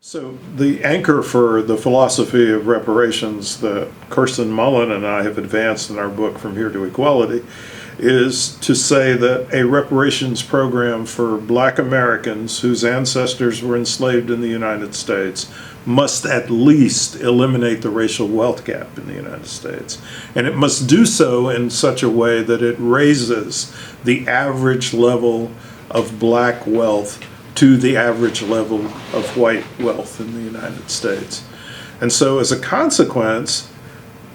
So the anchor for the philosophy of reparations that Kirsten Mullen and I have advanced in our book From Here to Equality is to say that a reparations program for Black Americans whose ancestors were enslaved in the United States must at least eliminate the racial wealth gap in the United States. And it must do so in such a way that it raises the average level of Black wealth to the average level of white wealth in the United States. And so as a consequence,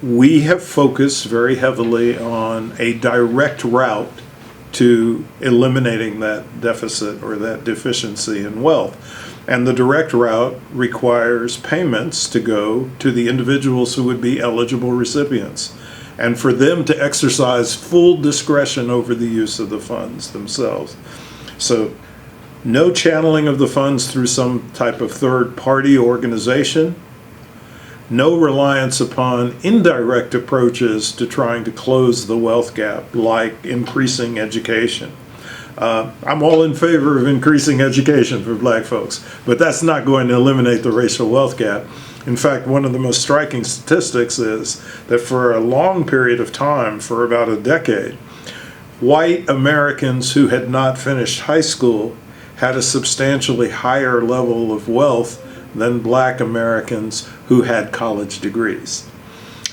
we have focused very heavily on a direct route to eliminating that deficit or that deficiency in wealth. And the direct route requires payments to go to the individuals who would be eligible recipients, and for them to exercise full discretion over the use of the funds themselves. So no channeling of the funds through some type of third-party organization, no reliance upon indirect approaches to trying to close the wealth gap, like increasing education. I'm all in favor of increasing education for Black folks, but that's not going to eliminate the racial wealth gap. In fact, one of the most striking statistics is that for a long period of time, for about a decade, white Americans who had not finished high school had a substantially higher level of wealth than Black Americans who had college degrees.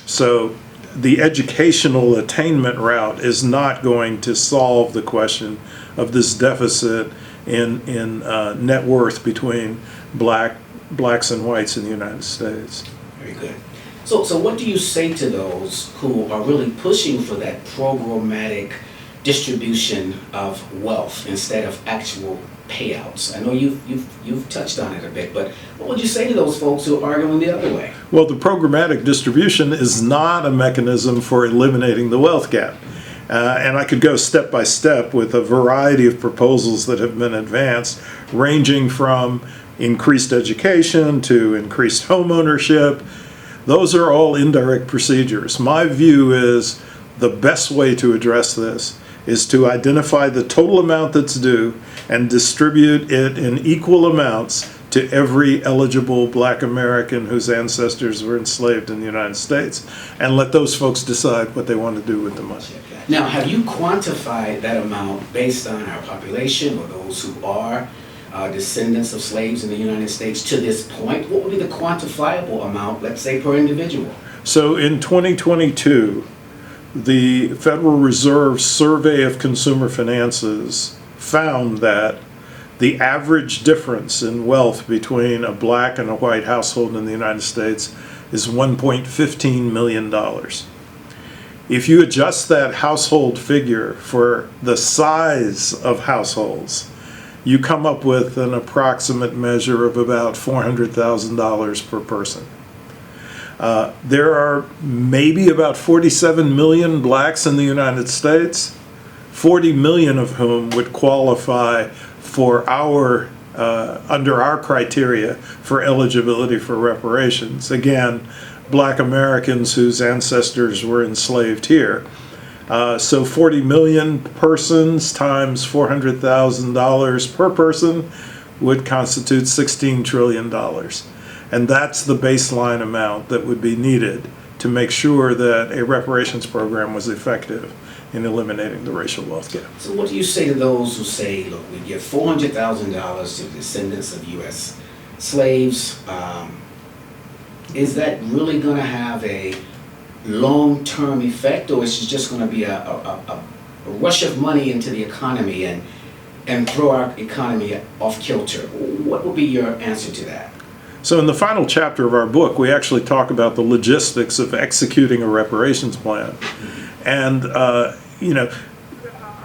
So the educational attainment route is not going to solve the question of this deficit in net worth between blacks and whites in the United States. Very good. So what do you say to those who are really pushing for that programmatic distribution of wealth instead of actual payouts? I know you've touched on it a bit, but what would you say to those folks who are arguing the other way? Well, the programmatic distribution is not a mechanism for eliminating the wealth gap. And I could go step by step with a variety of proposals that have been advanced, ranging from increased education to increased home ownership. Those are all indirect procedures. My view is the best way to address this is to identify the total amount that's due and distribute it in equal amounts to every eligible Black American whose ancestors were enslaved in the United States, and let those folks decide what they want to do with the money. Now, have you quantified that amount based on our population or those who are descendants of slaves in the United States to this point? What would be the quantifiable amount, let's say, per individual? So in 2022, the Federal Reserve Survey of Consumer Finances found that the average difference in wealth between a Black and a white household in the United States is $1.15 million. If you adjust that household figure for the size of households, you come up with an approximate measure of about $400,000 per person. There are maybe about 47 million Blacks in the United States, 40 million of whom would qualify for under our criteria for eligibility for reparations. Again, Black Americans whose ancestors were enslaved here. So 40 million persons times $400,000 per person would constitute $16 trillion. And that's the baseline amount that would be needed to make sure that a reparations program was effective in eliminating the racial wealth gap. So what do you say to those who say, look, we give $400,000 to descendants of U.S. slaves? Is that really going to have a long-term effect, or is it just going to be a rush of money into the economy and throw our economy off kilter? What would be your answer to that? So in the final chapter of our book, we actually talk about the logistics of executing a reparations plan. And,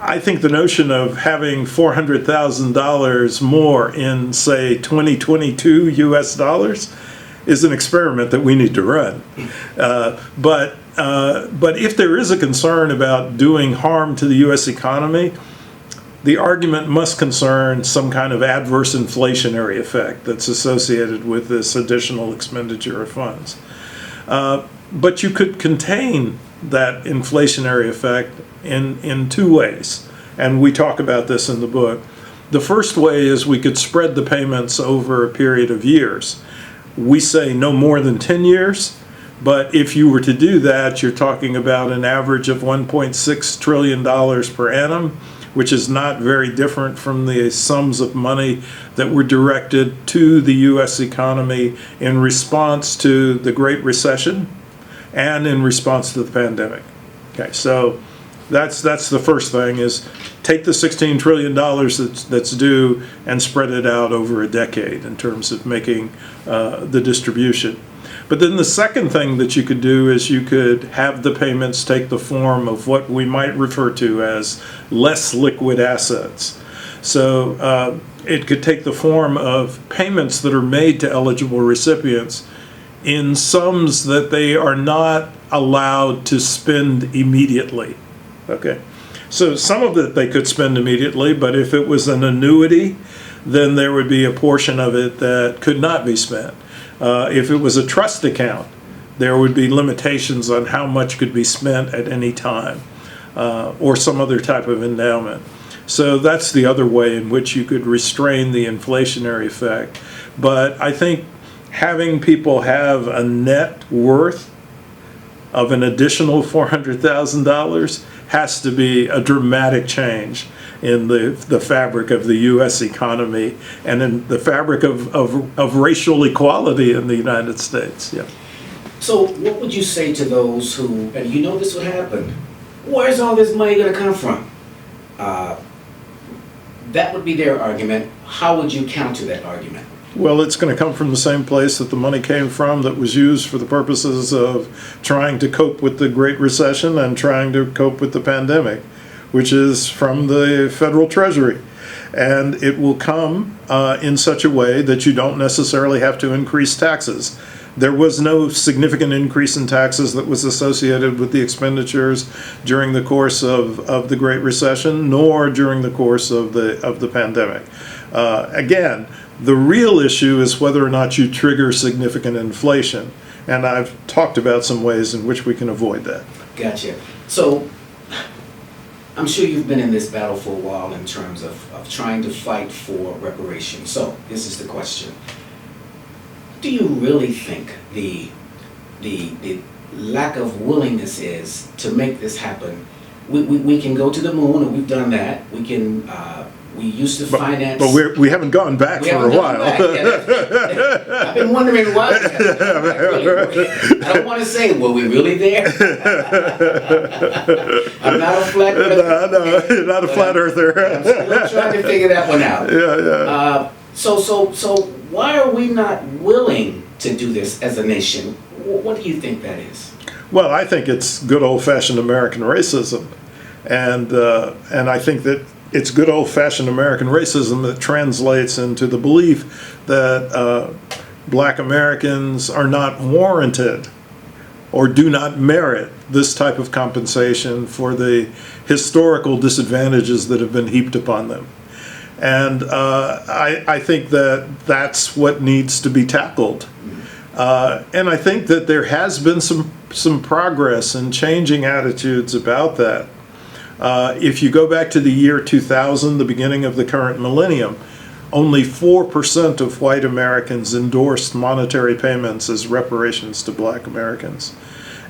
I think the notion of having $400,000 more in, say, 2022 US dollars is an experiment that we need to run. But if there is a concern about doing harm to the U.S. economy, the argument must concern some kind of adverse inflationary effect that's associated with this additional expenditure of funds. But you could contain that inflationary effect in two ways, and we talk about this in the book. The first way is we could spread the payments over a period of years. We say no more than 10 years, but if you were to do that, you're talking about an average of $1.6 trillion per annum, which is not very different from the sums of money that were directed to the U.S. economy in response to the Great Recession and in response to the pandemic. Okay, so that's the first thing, is take the $16 trillion that's due and spread it out over a decade in terms of making the distribution. But then the second thing that you could do is you could have the payments take the form of what we might refer to as less liquid assets. So it could take the form of payments that are made to eligible recipients in sums that they are not allowed to spend immediately. Okay, so some of it they could spend immediately, but if it was an annuity, then there would be a portion of it that could not be spent. If it was a trust account, there would be limitations on how much could be spent at any time, or some other type of endowment. So that's the other way in which you could restrain the inflationary effect. But I think having people have a net worth of an additional $400,000 has to be a dramatic change in the fabric of the U.S. economy and in the fabric of racial equality in the United States. Yeah. So what would you say to those who, and you know this would happen, where's all this money going to come from? That would be their argument. How would you counter that argument? Well, it's going to come from the same place that the money came from that was used for the purposes of trying to cope with the Great Recession and trying to cope with the pandemic, which is from the federal treasury. And it will come in such a way that you don't necessarily have to increase taxes. There was no significant increase in taxes that was associated with the expenditures during the course of the Great Recession, nor during the course of the pandemic. Again, the real issue is whether or not you trigger significant inflation. And I've talked about some ways in which we can avoid that. Gotcha. So I'm sure you've been in this battle for a while in terms of trying to fight for reparations. So this is the question. Do you really think the lack of willingness is to make this happen? We can go to the moon, and we've done that. We can. We used to finance. But we haven't gone back for a while. I've been wondering why. I don't want to say, were we really there? I'm not a flat earther. No, you're not a flat earther. I'm still trying to figure that one out. Yeah. So why are we not willing to do this as a nation? What do you think that is? Well, I think it's good old-fashioned American racism, and I think that it's good old-fashioned American racism that translates into the belief that Black Americans are not warranted or do not merit this type of compensation for the historical disadvantages that have been heaped upon them. And I think that that's what needs to be tackled. And I think that there has been some progress in changing attitudes about that. If you go back to the year 2000, the beginning of the current millennium, only 4% of white Americans endorsed monetary payments as reparations to Black Americans.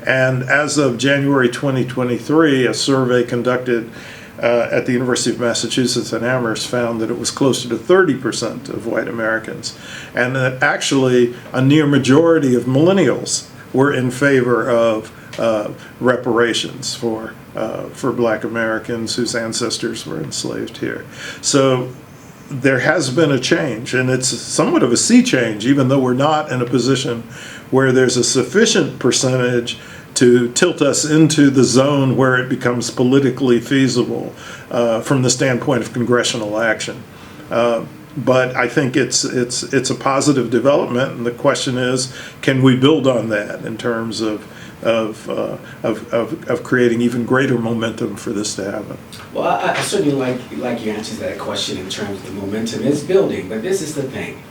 And as of January 2023, a survey conducted at the University of Massachusetts at Amherst found that it was closer to 30% of white Americans, and that actually a near majority of millennials were in favor of reparations for Black Americans whose ancestors were enslaved here. So there has been a change, and it's somewhat of a sea change, even though we're not in a position where there's a sufficient percentage to tilt us into the zone where it becomes politically feasible from the standpoint of congressional action. But I think it's a positive development, and the question is, can we build on that in terms of creating even greater momentum for this to happen? Well, I certainly like your answer to that question in terms of the momentum is building, but this is the thing.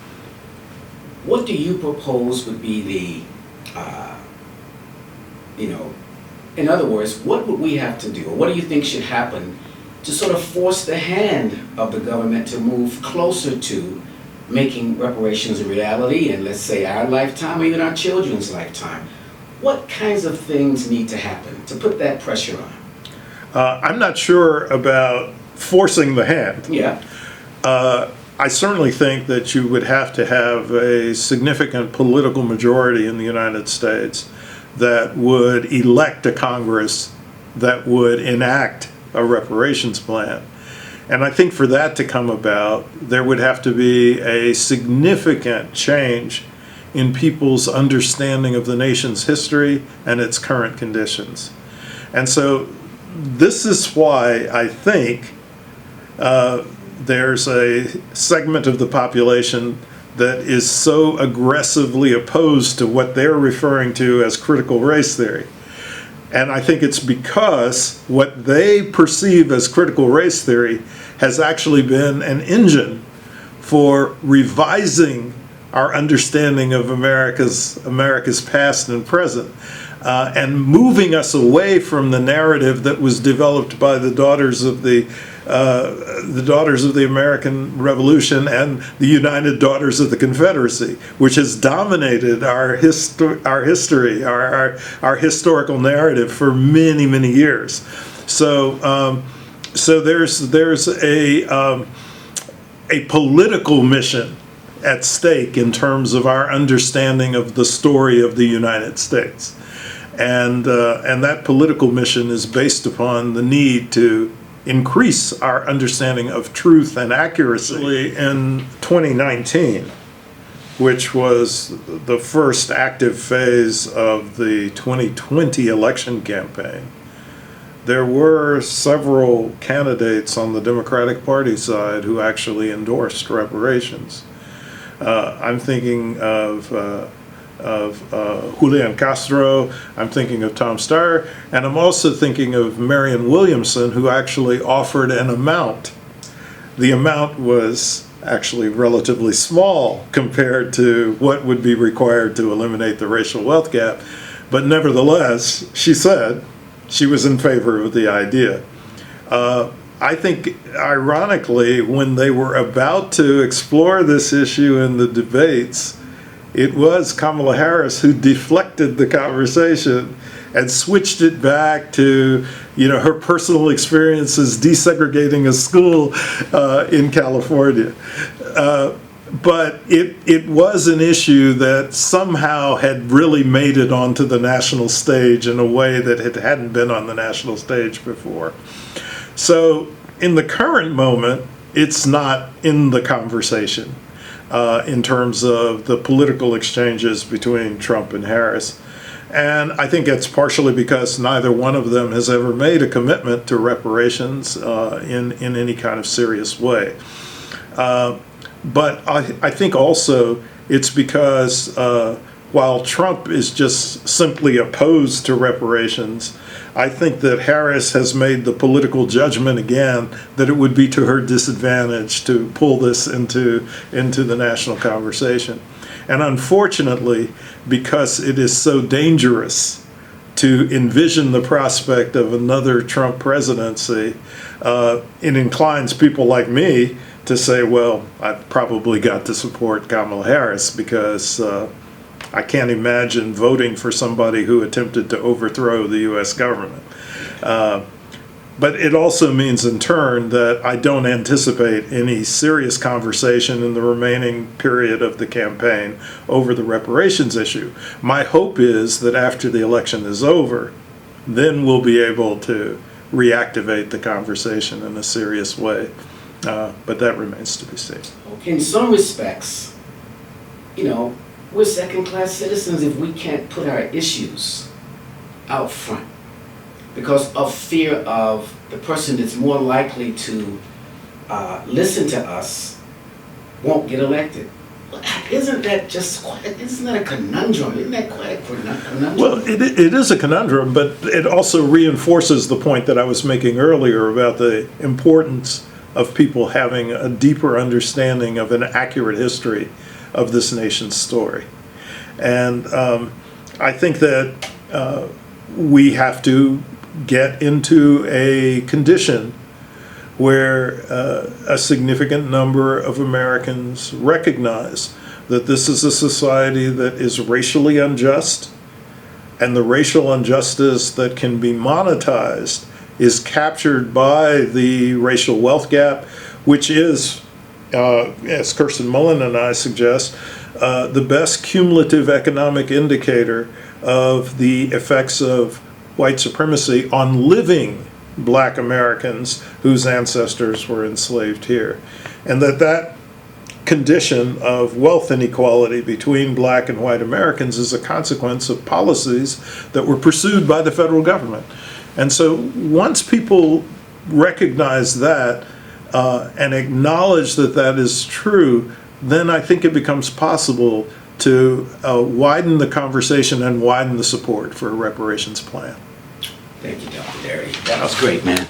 What do you propose would be the, in other words, what would we have to do, or what do you think should happen to sort of force the hand of the government to move closer to making reparations a reality in, let's say, our lifetime or even our children's lifetime? What kinds of things need to happen to put that pressure on? I'm not sure about forcing the hand. Yeah. I certainly think that you would have to have a significant political majority in the United States that would elect a Congress that would enact a reparations plan. And I think for that to come about, there would have to be a significant change in people's understanding of the nation's history and its current conditions. And so this is why I think there's a segment of the population that is so aggressively opposed to what they're referring to as critical race theory. And I think it's because what they perceive as critical race theory has actually been an engine for revising our understanding of America's past and present, and moving us away from the narrative that was developed by the daughters of the American Revolution and the United Daughters of the Confederacy, which has dominated our history, our historical narrative for many, many years. So there's a political mission at stake in terms of our understanding of the story of the United States. And that political mission is based upon the need to increase our understanding of truth and accuracy. In 2019, which was the first active phase of the 2020 election campaign, there were several candidates on the Democratic Party side who actually endorsed reparations. I'm thinking of Julian Castro, I'm thinking of Tom Steyer, and I'm also thinking of Marianne Williamson, who actually offered an amount. The amount was actually relatively small compared to what would be required to eliminate the racial wealth gap, but nevertheless, she said she was in favor of the idea. I think, ironically, when they were about to explore this issue in the debates, it was Kamala Harris who deflected the conversation and switched it back to, her personal experiences desegregating a school in California. But it was an issue that somehow had really made it onto the national stage in a way that it hadn't been on the national stage before. So in the current moment, it's not in the conversation in terms of the political exchanges between Trump and Harris. And I think it's partially because neither one of them has ever made a commitment to reparations in any kind of serious way. But I think also it's because while Trump is just simply opposed to reparations, I think that Harris has made the political judgment again that it would be to her disadvantage to pull this into the national conversation. And unfortunately, because it is so dangerous to envision the prospect of another Trump presidency, it inclines people like me to say, well, I've probably got to support Kamala Harris because I can't imagine voting for somebody who attempted to overthrow the U.S. government. But it also means in turn that I don't anticipate any serious conversation in the remaining period of the campaign over the reparations issue. My hope is that after the election is over, then we'll be able to reactivate the conversation in a serious way. But that remains to be seen. In some respects, we're second-class citizens if we can't put our issues out front because of fear of the person that's more likely to listen to us won't get elected. Isn't that a conundrum? Isn't that quite a conundrum? Well, it is a conundrum, but it also reinforces the point that I was making earlier about the importance of people having a deeper understanding of an accurate history of this nation's story. And I think that we have to get into a condition where a significant number of Americans recognize that this is a society that is racially unjust, and the racial injustice that can be monetized is captured by the racial wealth gap, which is, as Kirsten Mullen and I suggest, the best cumulative economic indicator of the effects of white supremacy on living Black Americans whose ancestors were enslaved here. And that condition of wealth inequality between Black and white Americans is a consequence of policies that were pursued by the federal government. And so once people recognize that and acknowledge that that is true, then I think it becomes possible to widen the conversation and widen the support for a reparations plan. Thank you, Dr. Darity. That was great, man.